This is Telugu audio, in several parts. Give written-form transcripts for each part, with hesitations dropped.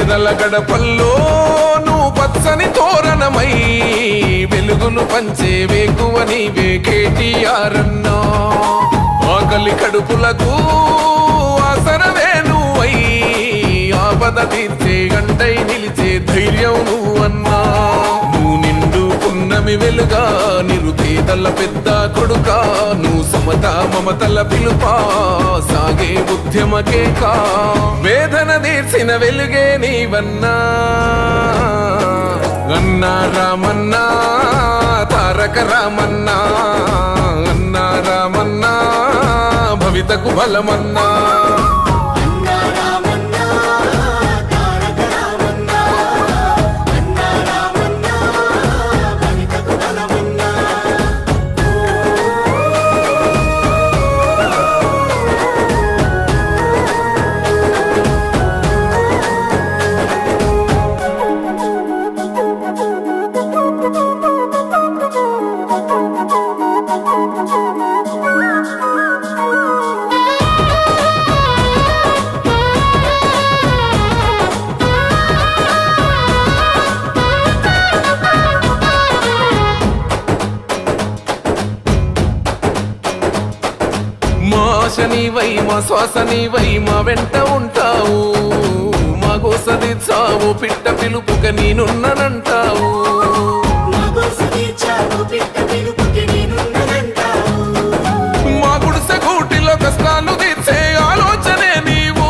పేదల గడపల్లో నువ్వు పచ్చని తోరణమై వెలుగును పంచే వేకువ నీవే కేటీఆర్ అన్నా. ఆకలి కడుపులకు ఆసరవే నువ్వై ఆపద తీర్చే గంటై నిలిచే ధైర్యం నువ్వన్నా. నువ్వు నిండు పున్నమి వెలుగా నిరుపేదల పెద్ద కొడుకా. నువ్వు సమత మమతల పిలుపా సాగే ఉద్యమకేకా. వేదన తీర్చిన వెలుగే నీవన్నా. అన్నా రామన్నా తారక రామన్నా. అన్నా రామన్నా భవితకు బలమన్నా. నీవై మా శ్వాస నీవై మా వెంట ఉంటావు. మా గోస తీర్చావు పిట్ట పిలుపుక నేనున్నానంటావు. మా గుడిసె గూటిలో కష్టాలు తీర్చే ఆలోచనే నీవు.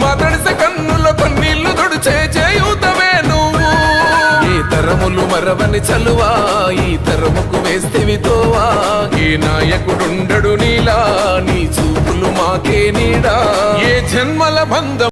మా తడిసె కన్నులో కన్నీళ్లు తుడిచే చేయూతవే నువ్వు. ఈ తరములు మరవని చలువా ఈ తరముకు వేస్తేవి తోవా. ఏ నాయకుడుండడు నీలా నీ చూపులు మాకే నీడా. ఏ జన్మల బంధం